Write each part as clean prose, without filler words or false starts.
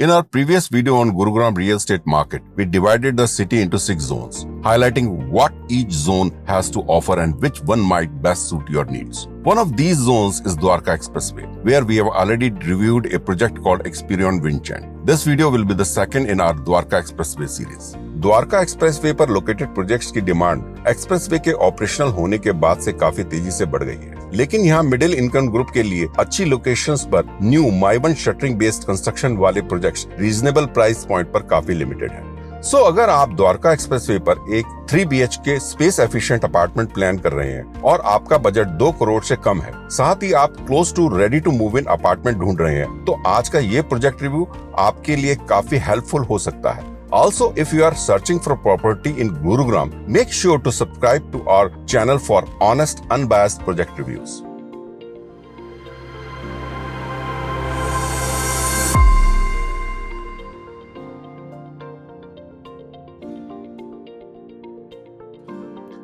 In our previous video on Gurugram real estate market, we divided the city into 6 zones, highlighting what each zone has to offer and which one might best suit your needs. One of these zones is Dwarka Expressway, where we have already reviewed a project called Experion Vinchant. This video will be the second in our Dwarka Expressway series. Dwarka expressway पर located projects की demand expressway के operational होने के बाद से काफी तेजी से बढ़ गई है, लेकिन यहाँ मिडिल इनकम ग्रुप के लिए अच्छी लोकेशंस पर न्यू माइवन शटरिंग बेस्ड कंस्ट्रक्शन वाले प्रोजेक्ट्स रीजनेबल प्राइस पॉइंट पर काफी लिमिटेड है। सो अगर आप द्वारका एक्सप्रेसवे पर एक 3 BHK space efficient apartment plan कर रहे हैं और आपका बजट 2 करोड़ से कम है, साथ ही आप close to ready to move in apartment ढूंढ रहे हैं, तो आज का ये प्रोजेक्ट रिव्यू आपके लिए काफी हेल्पफुल हो सकता है। Also, if you are searching for property in Gurugram, make sure to subscribe to our channel for honest, unbiased project reviews.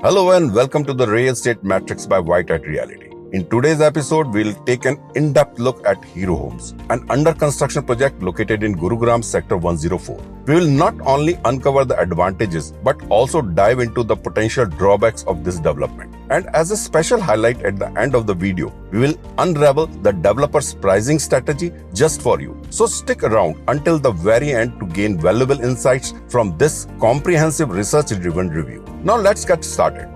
Hello and welcome to the Real Estate Matrix by White Hat Reality. In today's episode, we'll take an in-depth look at Hero Homes, an under-construction project located in Gurugram Sector 104. We will not only uncover the advantages, but also dive into the potential drawbacks of this development. And as a special highlight at the end of the video, we will unravel the developer's pricing strategy just for you. So stick around until the very end to gain valuable insights from this comprehensive research-driven review. Now let's get started.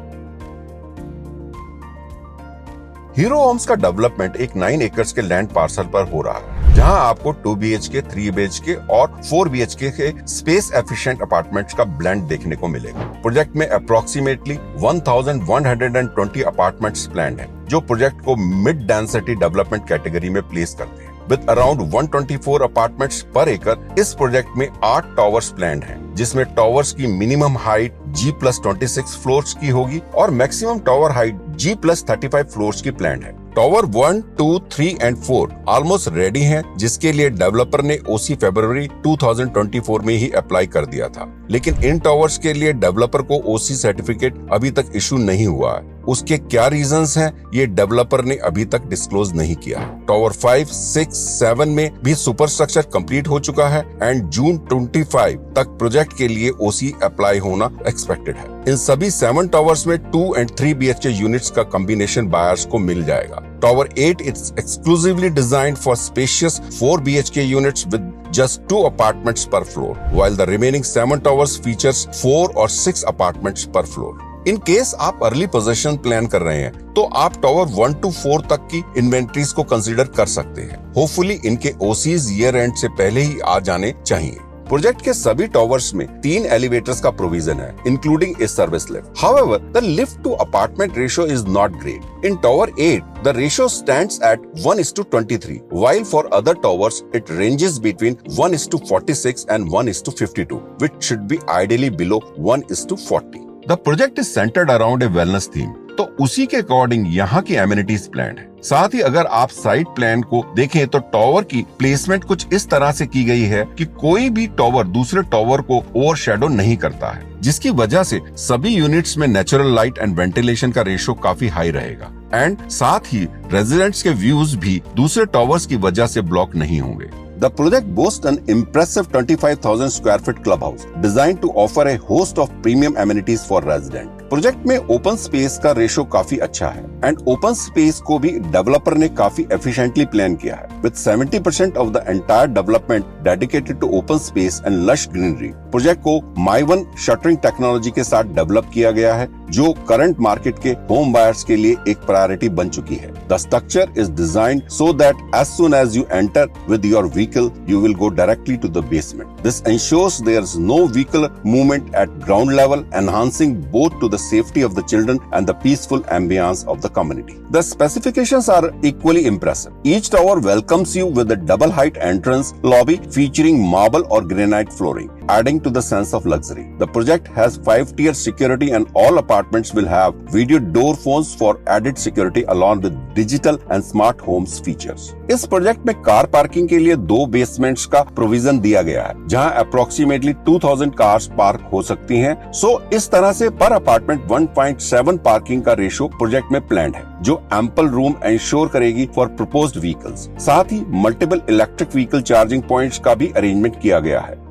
Hero Homes का development एक 9 acres के land parcel पर हो रहा है, जहां आपको 2 BHK, 3 BHK और 4 BHK के स्पेस एफिशिएंट अपार्टमेंट्स का ब्लेंड देखने को मिलेगा। प्रोजेक्ट में अप्रोक्सीमेटली 1120 अपार्टमेंट्स प्लान्ड हैं, जो प्रोजेक्ट को मिड डेंसिटी डेवलपमेंट कैटेगरी में प्लेस करते हैं। विद अराउंड 124 अपार्टमेंट्स पर एकड़, इस प्रोजेक्ट में 8 टावर्स प्लान्ड हैं, जिसमें टावर्स की मिनिमम हाइट G+26 फ्लोर्स की होगी और maximum tower height G+35 floors की प्लान्ड है। टावर 1, 2, 3 एंड 4 ऑलमोस्ट रेडी हैं, जिसके लिए डेवलपर ने OC फरवरी 2024 में ही अप्लाई कर दिया था, लेकिन इन टावर्स के लिए डेवलपर को OC सर्टिफिकेट अभी तक इशू नहीं हुआ है। उसके क्या रीजंस हैं, ये डेवलपर ने अभी तक डिस्क्लोज नहीं किया। टावर 5, 6, 7 में भी सुपर स्ट्रक्चर कंप्लीट हो चुका है एंड जून 25 तक प्रोजेक्ट के लिए OC अप्लाई होना एक्सपेक्टेड है। इन सभी 7 टावर्स में 2 and 3 BHK यूनिट्स का कॉम्बिनेशन बायर्स को मिल जाएगा। Tower 8 is exclusively designed for spacious 4 BHK units with just 2 apartments per floor, while the remaining 7 towers features 4 or 6 apartments per floor. In case आप early position plan कर रहे हैं, तो आप tower 1 to 4 तक की इन्वेंट्रीज को कंसीडर कर सकते हैं। होपफुली इनके OCs ईयर एंड से पहले ही आ जाने चाहिए। प्रोजेक्ट के सभी टावर्स में 3 एलिवेटर्स का प्रोविजन है, including a service lift. However, the lift to apartment ratio is not great. In Tower 8, the ratio stands at 1:23, while for other towers, it ranges between 1:46 and 1:52, which should be ideally below 1:40. The project is centered around a wellness theme, तो उसी के according यहाँ की amenities plan है। साथ ही अगर आप site plan को देखें तो टावर की प्लेसमेंट कुछ इस तरह से की गई है कि कोई भी टावर दूसरे टावर को ओवरशैडो नहीं करता है, जिसकी वजह से सभी यूनिट्स में नेचुरल लाइट एंड वेंटिलेशन का रेशो काफी हाई रहेगा एंड साथ ही रेजिडेंट्स के व्यूज भी दूसरे टावर्स की वजह से ब्लॉक नहीं होंगे। The project boasts an impressive 25,000 square feet clubhouse designed to offer a host of premium amenities for residents. Project में ओपन स्पेस का रेशो काफी अच्छा है एंड ओपन स्पेस को भी डेवलपर ने काफी एफिशिएंटली प्लान किया है, with 70% of the entire development dedicated to open space and lush greenery. Project को माइवन शटरिंग टेक्नोलॉजी के साथ डेवलप किया गया है, जो करंट मार्केट के होम बायर्स के लिए एक प्रायोरिटी बन चुकी है। The structure is designed so that as soon as you enter with your vehicle, you will go directly to the basement. This ensures there is no vehicle movement at ground level, enhancing both to the safety of the children and the peaceful ambience of the community. The specifications are equally impressive. Each tower welcomes you with a double height entrance lobby featuring marble or granite flooring. adding to the sense of luxury. The project has 5-tier security and all apartments will have video door phones for added security along with digital and smart homes features. इस project में car parking के लिए 2 basements का provision दिया गया है, जहां approximately 2000 cars park हो सकती हैं। सो इस तरह से पर अपार्टमेंट 1.7 पार्किंग का रेशो प्रोजेक्ट में प्लान है, जो एम्पल रूम इंश्योर करेगी फॉर प्रपोज्ड व्हीकल्स। साथ ही multiple electric vehicle charging points का भी अरेंजमेंट किया गया है।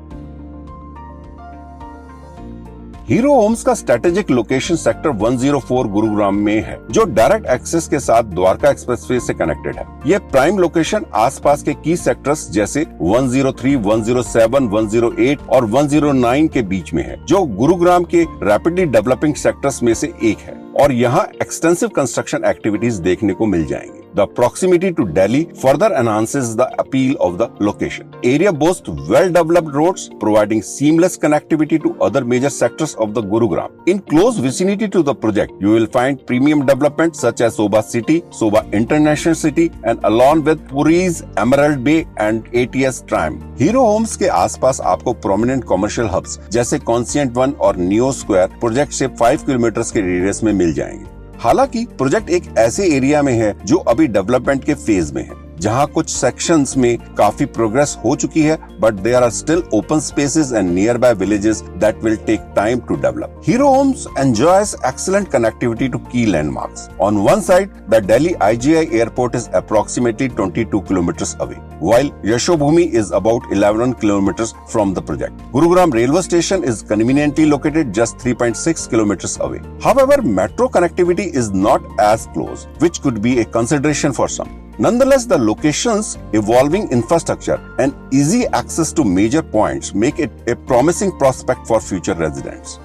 हीरो होम्स का स्ट्रेटेजिक लोकेशन सेक्टर 104 गुरुग्राम में है, जो डायरेक्ट एक्सेस के साथ द्वारका एक्सप्रेसवे से कनेक्टेड है। ये प्राइम लोकेशन आसपास के की सेक्टर्स जैसे 103, 107, 108 और 109 के बीच में है, जो गुरुग्राम के रैपिडली डेवलपिंग सेक्टर्स में से एक है और यहाँ एक्सटेंसिव कंस्ट्रक्शन एक्टिविटीज देखने को मिल जाएंगी। The proximity to Delhi further enhances the appeal of the location. Area boasts well-developed roads, providing seamless connectivity to other major sectors of the Gurugram. In close vicinity to the project, you will find premium developments such as Sobha City, Sobha International City, and along with Puri's Emerald Bay and ATS Tram. Hero Homes के आसपास आपको prominent commercial hubs जैसे Conscient One और Neo Square project से 5 kilometre के radius में मिल जाएंगे। हालांकि प्रोजेक्ट एक ऐसे एरिया में है जो अभी डेवलपमेंट के फेज में है, जहां कुछ सेक्शंस में काफी प्रोग्रेस हो चुकी है, but there are still open spaces and nearby villages that will take time to develop. Hero Homes enjoys excellent connectivity to key landmarks. On one side, the Delhi IGI airport is approximately 22 kilometres away, while Yashobhumi is about 11 kilometers from the project. Gurugram railway station is conveniently located just 3.6 kilometers away. However, metro connectivity is not as close, which could be a consideration for some. Nonetheless, the location's evolving infrastructure and easy access to major points make it a promising prospect for future residents.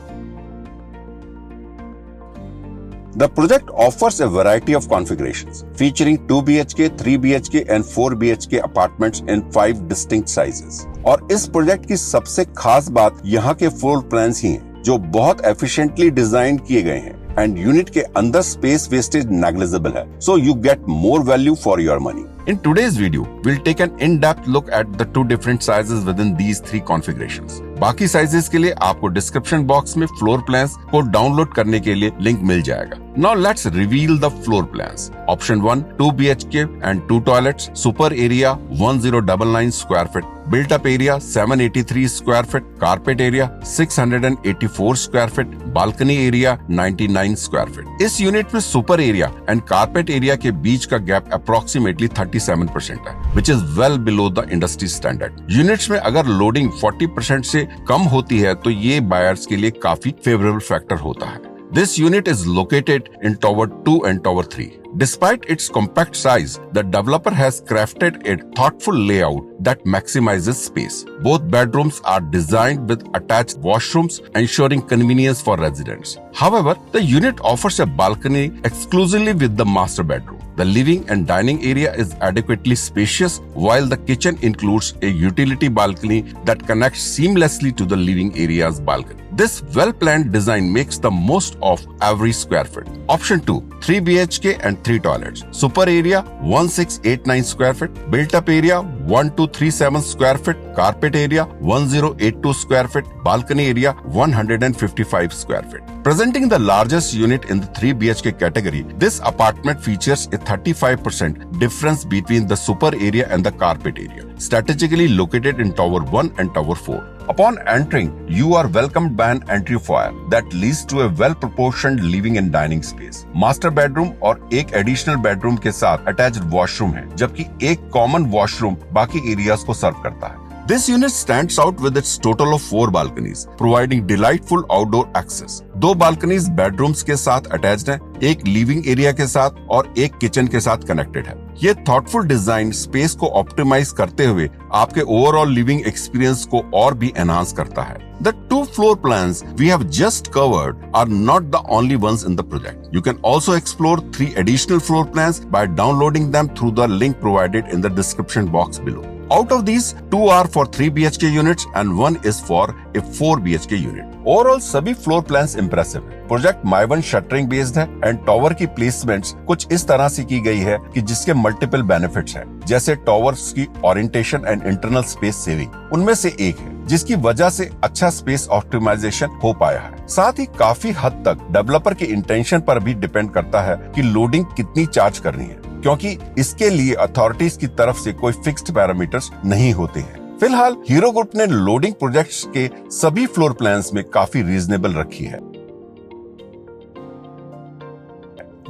The project offers a variety of configurations, featuring 2 BHK, 3 BHK and 4 BHK apartments in 5 distinct sizes. और इस project की सबसे खास बात यहाँ के floor plans ही हैं, जो बहुत एफिशिएंटली डिजाइन किए गए हैं एंड यूनिट के अंदर स्पेस वेस्टेज नेग्लिजिबल है, so you get more value for your money. In today's video, we'll take an in-depth look at the 2 different sizes within these 3 configurations. बाकी साइजेस के लिए आपको डिस्क्रिप्शन बॉक्स में floor plans को download करने के लिए लिंक मिल जाएगा। Now let's reveal the floor plans. Option 1, 2 BHK and 2 toilets, super area 1099 square feet, built up area 783 square feet, carpet area 684 square feet, balcony area 99 square feet. इस unit में super area and carpet area के बीच का gap approximately 37% है, which is well below the industry standard. Units में अगर loading 40% से कम होती है तो ये बायर्स के लिए काफी फेवरेबल फैक्टर होता है। This unit is located in Tower 2 and Tower 3. Despite its compact size, the developer has crafted a thoughtful layout that maximizes space. Both bedrooms are designed with attached washrooms, ensuring convenience for residents. However, the unit offers a balcony exclusively with the master bedroom. The living and dining area is adequately spacious, while the kitchen includes a utility balcony that connects seamlessly to the living area's balcony. This well-planned design makes the most of every square foot. Option 2, 3 BHK and 3 toilets. Super area 1689 square feet, built-up area 1237 square feet, carpet area 1082 square feet, balcony area 155 square feet. Presenting the largest unit in the 3 BHK category, this apartment features a 35% difference between the super area and the carpet area, strategically located in Tower 1 and Tower 4. Upon entering, you are welcomed by an entry foyer that leads to a well-proportioned living and dining space. Master bedroom और एक additional bedroom के साथ attached washroom है, जबकि एक common washroom बाकी areas को सर्व करता है। This unit stands out with its total of 4 balconies, providing delightful outdoor access. 2 balconies bedrooms के साथ अटैच्ड हैं, एक लिविंग एरिया के साथ और एक किचन के साथ कनेक्टेड है। ये थॉटफुल डिजाइन स्पेस को ऑप्टिमाइज करते हुए आपके ओवरऑल लिविंग एक्सपीरियंस को और भी एनहांस करता है। The 2 floor plans we have just covered are not the only ones in the project. You can also explore 3 additional floor plans by downloading them through the link provided in the description box below. Out of these, 2 are for 3 BHK units and 1 is for a 4 BHK unit. Overall सभी floor plans impressive है। Project माइवन shuttering based है and tower की placements कुछ इस तरह से की गई है कि जिसके मल्टीपल बेनिफिट्स हैं, जैसे टॉवर्स की orientation and internal space saving उनमें से एक है, जिसकी वजह से अच्छा स्पेस ऑप्टिमाइजेशन हो पाया है। साथ ही काफी हद तक डेवलपर के इंटेंशन पर भी डिपेंड करता है कि लोडिंग कितनी चार्ज करनी है, क्योंकि इसके लिए अथॉरिटीज की तरफ से कोई फिक्स्ड पैरामीटर्स नहीं होते हैं। फिलहाल हीरो ग्रुप ने लोडिंग प्रोजेक्ट्स के सभी फ्लोर प्लान्स में काफी रीजनेबल रखी है।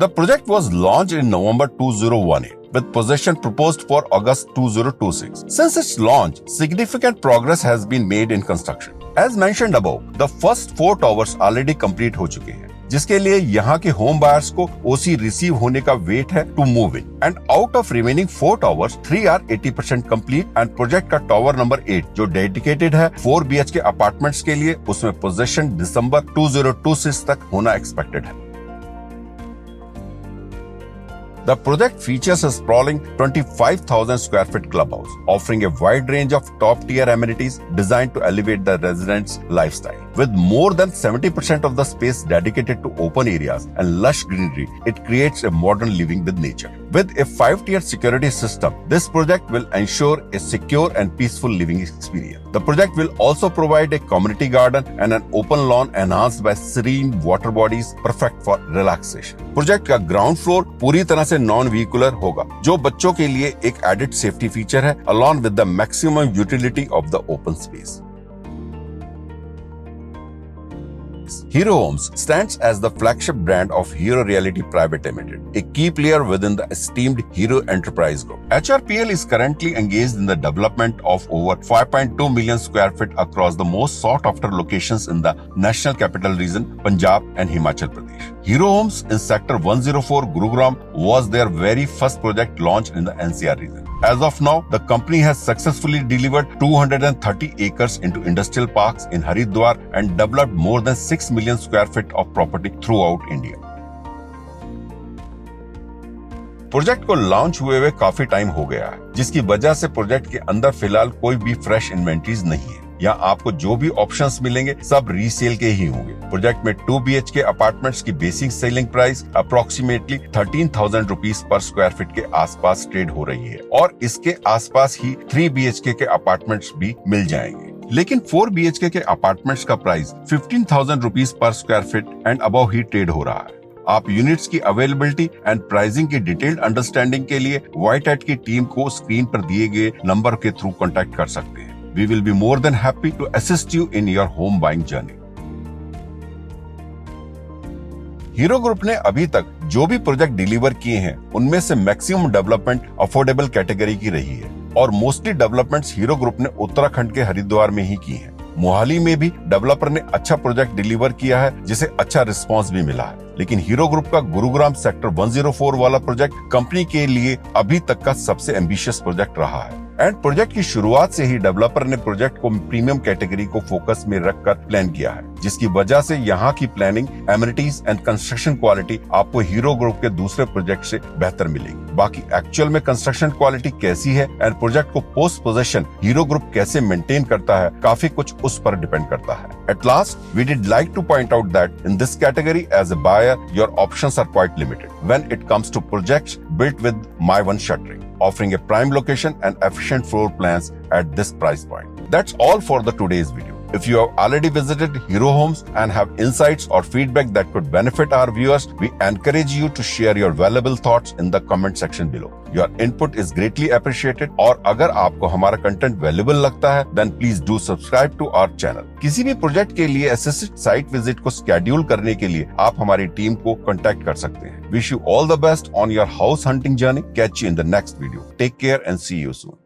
The project was launched in November 2018 with possession proposed for August 2026. Since its launch, significant progress has been made in construction. As mentioned above, the first 4 towers already complete हो चुके हैं, जिसके लिए यहाँ के होम बायर्स को ओसी receive होने का वेट है to move in. And out of remaining 4 towers, 3 are 80% complete and project का टावर नंबर 8 जो डेडिकेटेड है 4 BHK अपार्टमेंट्स के लिए, उसमें पोजेशन दिसंबर 2026 तक होना एक्सपेक्टेड है। The project features a sprawling 25,000 square feet clubhouse, offering a wide range of top-tier amenities designed to elevate the residents' lifestyle. With more than 70% of the space dedicated to open areas and lush greenery, it creates a modern living with nature. With a 5-tier security system, this project will ensure a secure and peaceful living experience. The project will also provide a community garden and an open lawn enhanced by serene water bodies, perfect for relaxation. Project का ground floor पूरी तरह से non vehicular होगा, जो बच्चों के लिए एक एडिड सेफ्टी फीचर है, along with the maximum utility of the open space. Hero Homes stands as the flagship brand of Hero Realty Private Limited, a key player within the esteemed Hero Enterprise Group. HRPL is currently engaged in the development of over 5.2 million square feet across the most sought-after locations in the National Capital Region, Punjab and Himachal Pradesh. Hero Homes in Sector 104 Gurugram was their very first project launched in the NCR region. As of now, the company has successfully delivered 230 acres into industrial parks in Haridwar and developed more than 6 million square feet of property throughout India. Project को launch हुए काफी time हो गया है, जिसकी वजह से project के अंदर फिलहाल कोई भी फ्रेश इन्वेंटरीज नहीं है। यहाँ आपको जो भी ऑप्शंस मिलेंगे सब रीसेल के ही होंगे। प्रोजेक्ट में 2 BHK अपार्टमेंट्स की basic selling price approximately 13,000 rupees per square feet के आसपास ट्रेड हो रही है और इसके आसपास ही 3 BHK के अपार्टमेंट्स भी मिल जाएंगे। लेकिन 4 BHK के अपार्टमेंट्स का price 15,000 rupees per square feet and above he trade हो रहा है। आप यूनिट्स की अवेलेबिलिटी एंड प्राइसिंग की डिटेल्ड अंडरस्टैंडिंग के लिए व्हाइट हैट की टीम को स्क्रीन पर दिए गए नंबर के थ्रू कांटेक्ट कर सकते हैं। We will be more than happy to assist you in your home buying journey. Hero group ने अभी तक जो भी प्रोजेक्ट डिलीवर किए हैं उनमें से मैक्सिमम डेवलपमेंट अफोर्डेबल कैटेगरी की रही है और मोस्टली डेवलपमेंट्स हीरो ग्रुप ने उत्तराखंड के हरिद्वार में ही की हैं। मोहाली में भी डेवलपर ने अच्छा प्रोजेक्ट डिलीवर किया है, जिसे अच्छा रिस्पांस भी मिला है। लेकिन हीरो ग्रुप का गुरुग्राम सेक्टर 104 वाला प्रोजेक्ट कंपनी के लिए अभी तक का सबसे एम्बिशियस प्रोजेक्ट रहा है एंड प्रोजेक्ट की शुरुआत से ही डेवलपर ने प्रोजेक्ट को प्रीमियम कैटेगरी को फोकस में रखकर प्लान किया है, जिसकी वजह से यहाँ की planning, amenities and construction quality आपको हीरो ग्रुप के दूसरे प्रोजेक्ट से बेहतर मिलेगी। बाकी एक्चुअल में कंस्ट्रक्शन क्वालिटी कैसी है एंड प्रोजेक्ट को पोस्ट पोजेशन हीरो ग्रुप कैसे मेंटेन करता है, काफी कुछ उस पर डिपेंड करता है। At last, we did like to point out that in this category, as a buyer, your options are quite limited when it comes to projects built with My1 shuttering, offering a prime location and efficient floor plans at this price point. That's all for the today's video. If you have already visited Hero Homes and have insights or feedback that could benefit our viewers, we encourage you to share your valuable thoughts in the comment section below. Your input is greatly appreciated. और अगर आपको हमारा content valuable लगता है, then please do subscribe to our channel. किसी भी project के लिए असिस्टेड साइट विजिट को स्केड्यूल करने के लिए आप हमारी टीम को कांटेक्ट कर सकते हैं। Wish you all the best on your house hunting journey. Catch you in the next video. Take care and see you soon.